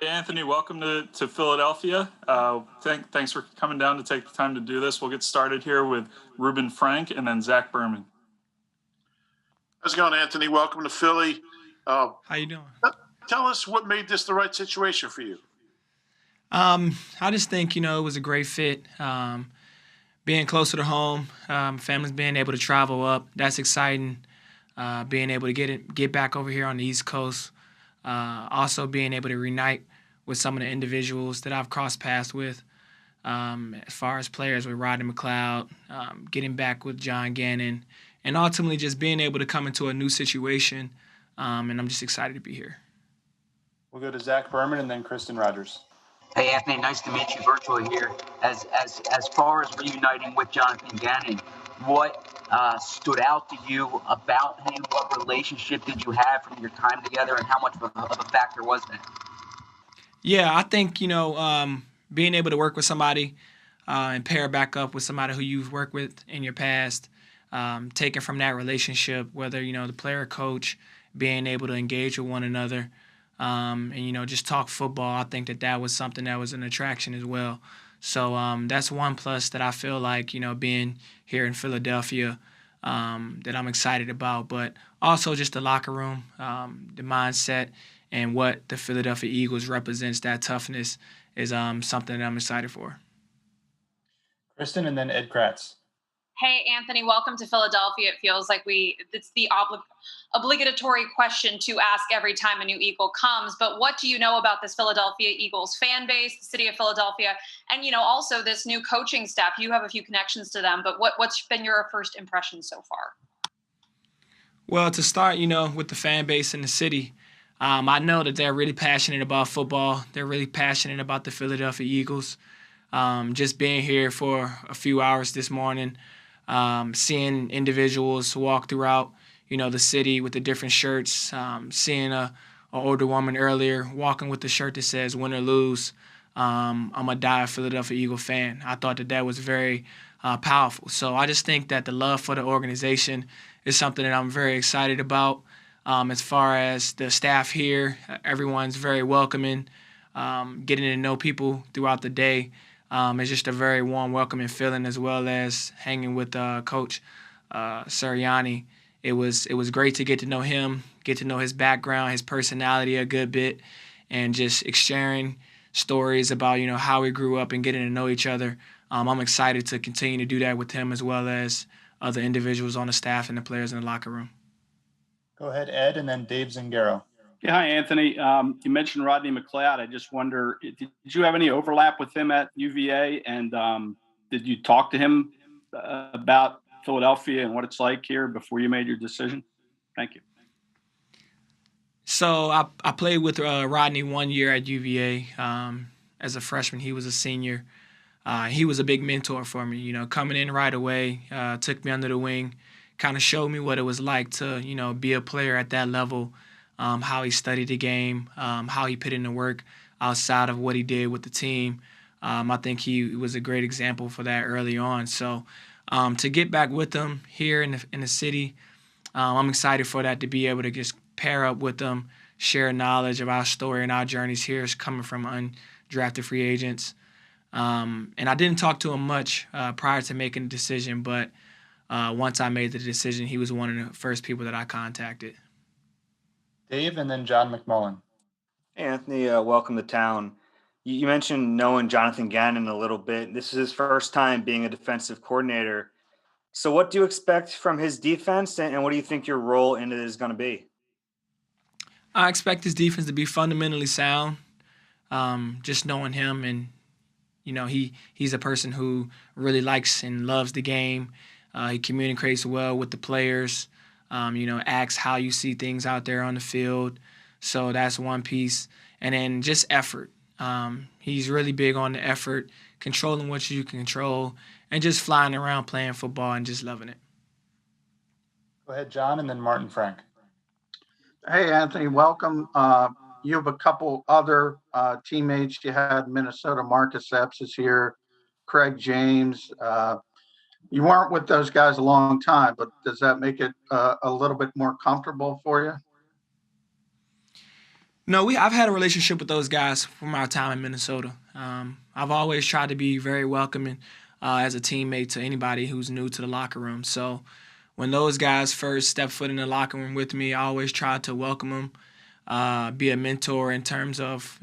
Hey, Anthony, welcome to Philadelphia. Thanks for coming down to take the time to do this. We'll get started here with Ruben Frank and then Zach Berman. How's it going, Anthony? Welcome to Philly. How you doing? Tell us what made this the right situation for you. I just think, it was a great fit. Being closer to home, families being able to travel up, that's exciting. Being able to get back over here on the East Coast. Also being able to reunite with some of the individuals that I've crossed paths with, as far as players with Rodney McLeod, getting back with John Gannon, and ultimately just being able to come into a new situation, and I'm just excited to be here. We'll go to Zach Berman and then Kristen Rogers. Hey, Anthony, nice to meet you virtually here. As far as reuniting with Jonathan Gannon, what stood out to you about him? What relationship did you have from your time together, and how much of a factor was that? Yeah, I think, being able to work with somebody and pair back up with somebody who you've worked with in your past, taking from that relationship, whether, the player or coach, being able to engage with one another, and, just talk football, I think that was something that was an attraction as well. So that's one plus that I feel like, being here in Philadelphia, that I'm excited about. But also just the locker room, the mindset, and what the Philadelphia Eagles represents, that toughness, is something that I'm excited for. Kristen and then Ed Kratz. Hey, Anthony, welcome to Philadelphia. It feels like it's the obligatory question to ask every time a new Eagle comes. But what do you know about this Philadelphia Eagles fan base, the city of Philadelphia, and, also this new coaching staff? You have a few connections to them, but what's been your first impression so far? Well, to start, with the fan base in the city, I know that they're really passionate about football. They're really passionate about the Philadelphia Eagles. Just being here for a few hours this morning, seeing individuals walk throughout, the city with the different shirts, seeing an older woman earlier walking with the shirt that says win or lose, I'm a die Philadelphia Eagle fan. I thought that was very powerful. So I just think that the love for the organization is something that I'm very excited about. As far as the staff here, everyone's very welcoming, getting to know people throughout the day. It's just a very warm, welcoming feeling, as well as hanging with Coach Sirianni. It was great to get to know him, get to know his background, his personality a good bit, and just sharing stories about, how we grew up and getting to know each other. I'm excited to continue to do that with him, as well as other individuals on the staff and the players in the locker room. Go ahead, Ed, and then Dave Zingaro. Yeah, hi, Anthony. You mentioned Rodney McLeod. I just wonder, did you have any overlap with him at UVA? And did you talk to him about Philadelphia and what it's like here before you made your decision? Thank you. So I played with Rodney 1 year at UVA. As a freshman, he was a senior. He was a big mentor for me, coming in right away, took me under the wing, kind of showed me what it was like to, be a player at that level, how he studied the game, how he put in the work outside of what he did with the team. I think he was a great example for that early on. So to get back with him here in the city, I'm excited for that, to be able to just pair up with them, share knowledge of our story and our journeys here is coming from undrafted free agents. And I didn't talk to him much prior to making the decision, but once I made the decision, he was one of the first people that I contacted. Dave and then John McMullen. Hey, Anthony, welcome to town. You mentioned knowing Jonathan Gannon a little bit. This is his first time being a defensive coordinator. So what do you expect from his defense, and what do you think your role in it is going to be? I expect his defense to be fundamentally sound. Just knowing him, and he's a person who really likes and loves the game. He communicates well with the players. Asks how you see things out there on the field. So that's one piece. And then just effort. He's really big on the effort, controlling what you can control, and just flying around playing football and just loving it. Go ahead, John, and then Martin Frank. Hey, Anthony, welcome. You have a couple other teammates. You had Minnesota. Marcus Epps is here, Craig James. You weren't with those guys a long time, but does that make it a little bit more comfortable for you? No, I've had a relationship with those guys from our time in Minnesota. I've always tried to be very welcoming as a teammate to anybody who's new to the locker room. So when those guys first stepped foot in the locker room with me, I always tried to welcome them, be a mentor in terms of,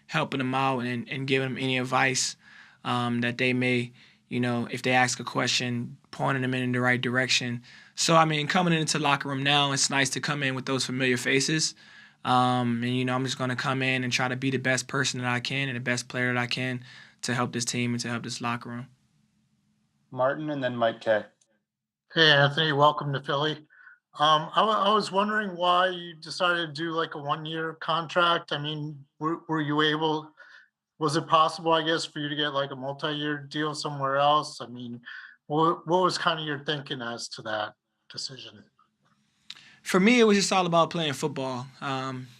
helping them out and giving them any advice that they may, if they ask a question, pointing them in the right direction. So, coming into the locker room now, it's nice to come in with those familiar faces. I'm just going to come in and try to be the best person that I can and the best player that I can to help this team and to help this locker room. Martin and then Mike K. Hey, Anthony, welcome to Philly. I was wondering why you decided to do like a 1-year contract. Were you able, was it possible, I guess, for you to get like a multi-year deal somewhere else? What was kind of your thinking as to that decision? For me, it was just all about playing football.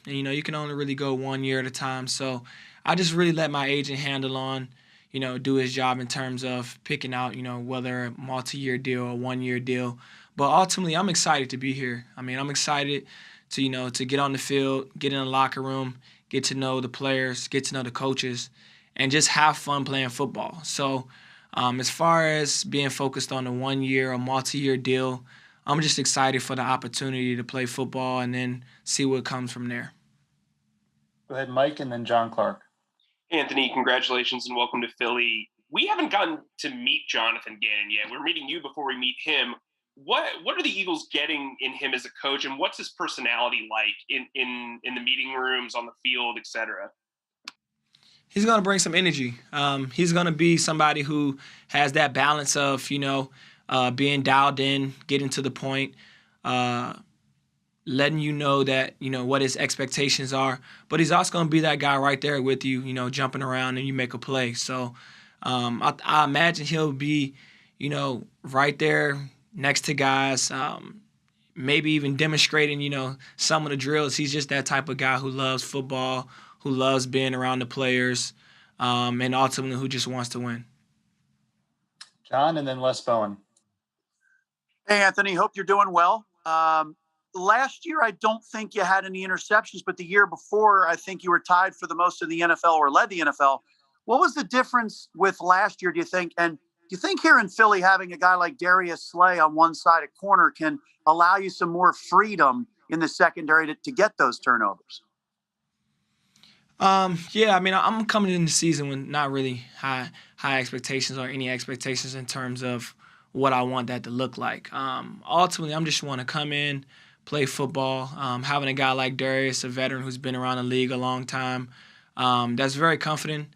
You can only really go 1 year at a time. So I just really let my agent handle on, do his job in terms of picking out, whether a multi-year deal or 1 year deal. But ultimately, I'm excited to be here. I'm excited to get on the field, get in the locker room, get to know the players, get to know the coaches, and just have fun playing football. So as far as being focused on a 1 year or multi-year deal, I'm just excited for the opportunity to play football and then see what comes from there. Go ahead, Mike, and then John Clark. Anthony, congratulations and welcome to Philly. We haven't gotten to meet Jonathan Gannon yet. We're meeting you before we meet him. What are the Eagles getting in him as a coach, and what's his personality like in the meeting rooms, on the field, et cetera? He's going to bring some energy. He's going to be somebody who has that balance of, being dialed in, getting to the point, letting you know that, what his expectations are. But he's also going to be that guy right there with you, jumping around and you make a play. So I imagine he'll be, right there next to guys, maybe even demonstrating, some of the drills. He's just that type of guy who loves football, who loves being around the players, and ultimately who just wants to win. John, and then Les Bowen. Hey, Anthony, hope you're doing well. Last year, I don't think you had any interceptions, but the year before, I think you were tied for the most in the NFL or led the NFL. What was the difference with last year, do you think? And do you think here in Philly, having a guy like Darius Slay on one side at corner can allow you some more freedom in the secondary to get those turnovers? I'm coming in the season with not really high expectations or any expectations in terms of what I want that to look like. Ultimately, I'm just want to come in, play football. Having a guy like Darius, a veteran who's been around the league a long time, that's very confident.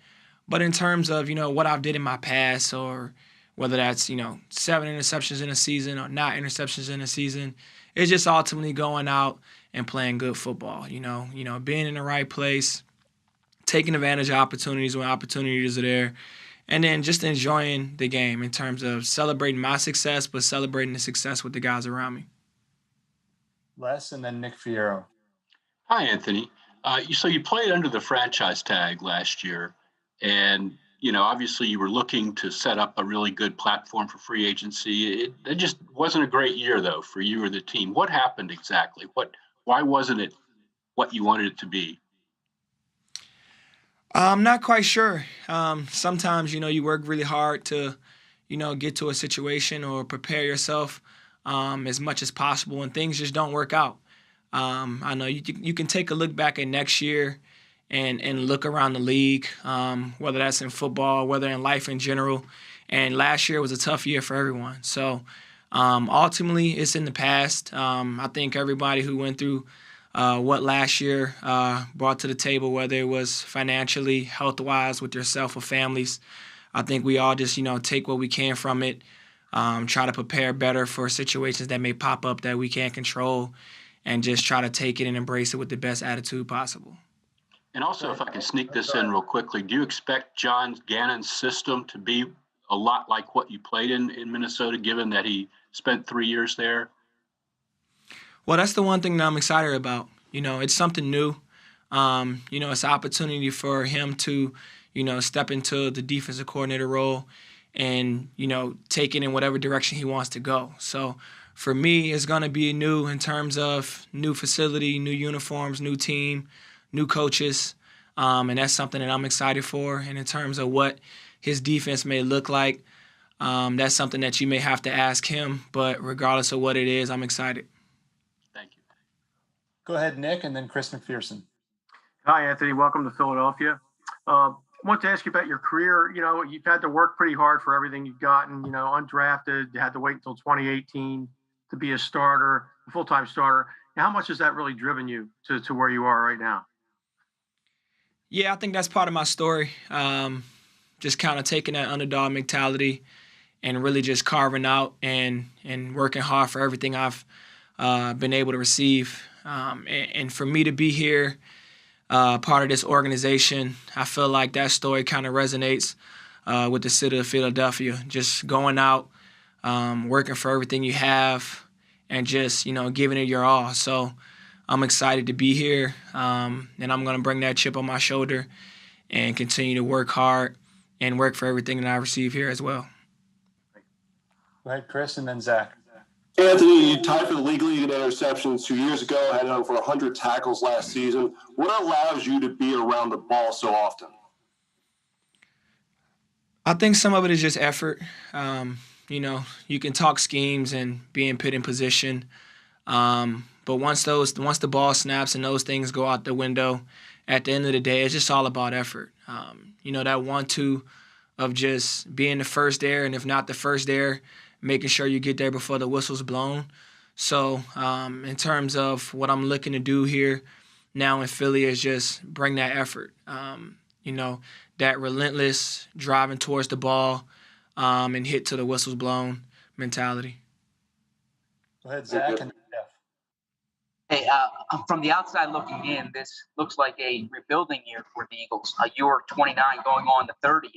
But in terms of, what I've did in my past, or whether that's, 7 interceptions in a season or not interceptions in a season, it's just ultimately going out and playing good football, being in the right place, taking advantage of opportunities when opportunities are there, and then just enjoying the game in terms of celebrating my success, but celebrating the success with the guys around me. Les, and then Nick Fierro. Hi, Anthony. So you played under the franchise tag last year, and obviously you were looking to set up a really good platform for free agency. It just wasn't a great year, though, for you or the team. What happened exactly? Why wasn't it what you wanted it to be? I'm not quite sure. Sometimes, you work really hard to, get to a situation or prepare yourself as much as possible, and things just don't work out. I know you can take a look back at next year and look around the league, whether that's in football, whether in life in general. And last year was a tough year for everyone. So ultimately, it's in the past. I think everybody who went through what last year brought to the table, whether it was financially, health-wise, with yourself or families, I think we all just, take what we can from it, try to prepare better for situations that may pop up that we can't control, and just try to take it and embrace it with the best attitude possible. And also, if I can sneak this in real quickly, do you expect John Gannon's system to be a lot like what you played in Minnesota, given that he spent 3 years there? Well, that's the one thing that I'm excited about. It's something new. It's an opportunity for him to, step into the defensive coordinator role and, take it in whatever direction he wants to go. So for me, it's going to be new in terms of new facility, new uniforms, new team, new coaches, and that's something that I'm excited for. And in terms of what his defense may look like, that's something that you may have to ask him. But regardless of what it is, I'm excited. Thank you. Go ahead, Nick, and then Chris McPherson. Hi, Anthony. Welcome to Philadelphia. I want to ask you about your career. You know, you've had to work pretty hard for everything you've gotten. You know, undrafted, you had to wait until 2018 to be a starter, a full-time starter. How much has that really driven you to where you are right now? Yeah, I think that's part of my story. Just kind of taking that underdog mentality and really just carving out and working hard for everything I've been able to receive. And for me to be here, part of this organization, I feel like that story kind of resonates with the city of Philadelphia. Just going out, working for everything you have, and just, giving it your all. So I'm excited to be here, and I'm going to bring that chip on my shoulder and continue to work hard and work for everything that I receive here as well. Go ahead, Chris, and then Zach. Anthony, you tied for the league lead in interceptions 2 years ago, had over 100 tackles last season. What allows you to be around the ball so often? I think some of it is just effort. You can talk schemes and being put in position, but once the ball snaps and those things go out the window, at the end of the day, it's just all about effort. That 1-2 of just being the first there, and if not the first there, making sure you get there before the whistle's blown. So in terms of what I'm looking to do here now in Philly is just bring that effort, that relentless driving towards the ball and hit till the whistle's blown mentality. Go ahead, Zach, and Jeff. Hey, from the outside looking in, this looks like a rebuilding year for the Eagles. You're 29 going on to 30.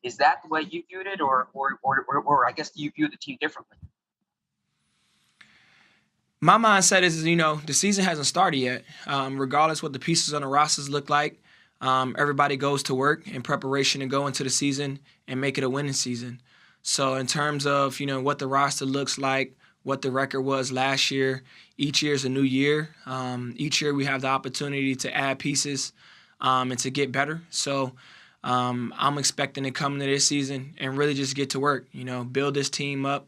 Is that the way you viewed it, or I guess you view the team differently? My mindset is, the season hasn't started yet. Regardless what the pieces on the rosters look like, everybody goes to work in preparation to go into the season and make it a winning season. So in terms of, what the roster looks like, what the record was last year, each year is a new year. Each year we have the opportunity to add pieces and to get better. So I'm expecting to come into this season and really just get to work, build this team up.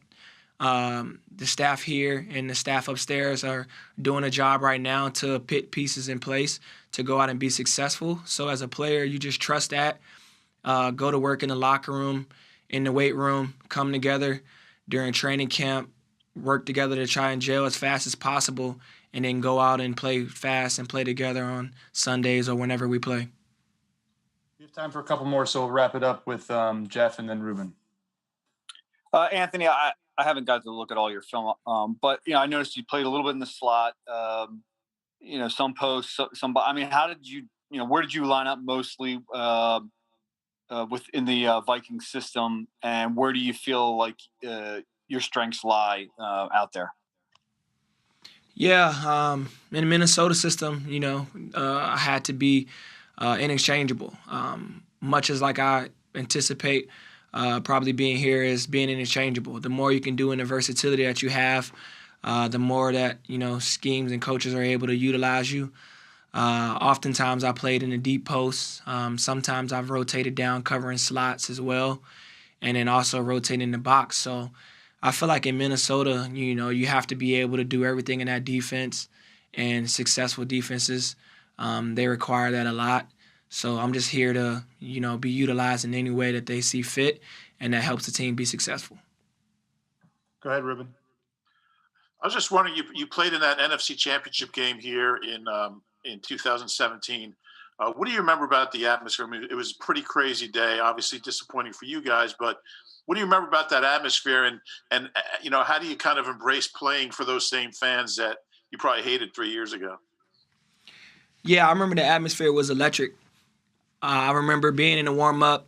The staff here and the staff upstairs are doing a job right now to put pieces in place to go out and be successful. So as a player, you just trust that. Go to work in the locker room, in the weight room, come together during training camp, work together to try and gel as fast as possible, and then go out and play fast and play together on Sundays or whenever we play. We have time for a couple more, so we'll wrap it up with Jeff and then Ruben. Anthony, I haven't got to look at all your film, but I noticed you played a little bit in the slot. Some posts, some. I mean, how did you? Where did you line up mostly within the Viking system, and where do you feel like your strengths lie out there? Yeah, in the Minnesota system, I had to be interchangeable. Much as like I anticipate probably being here is being interchangeable. The more you can do in the versatility that you have, the more that, schemes and coaches are able to utilize you. Oftentimes I played in the deep posts. Sometimes I've rotated down covering slots as well, and then also rotating in the box. So I feel like in Minnesota, you have to be able to do everything in that defense, and successful defenses, they require that a lot. So I'm just here to, be utilized in any way that they see fit, and that helps the team be successful. Go ahead, Ruben. I was just wondering, you played in that NFC Championship game here in 2017. What do you remember about the atmosphere? I mean, it was a pretty crazy day, obviously disappointing for you guys, but what do you remember about that atmosphere, and how do you kind of embrace playing for those same fans that you probably hated 3 years ago? Yeah, I remember the atmosphere was electric. I remember being in the warm-up,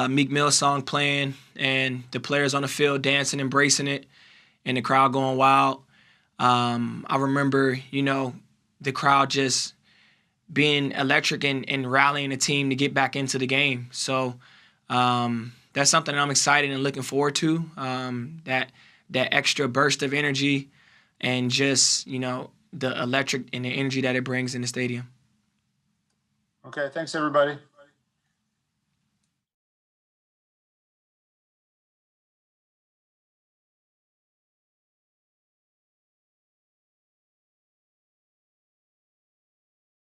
Meek Mill song playing, and the players on the field dancing, embracing it, and the crowd going wild. I remember, the crowd just being electric and rallying the team to get back into the game. So that's something I'm excited and looking forward to, that extra burst of energy and just, the electric and the energy that it brings in the stadium. Okay, thanks everybody.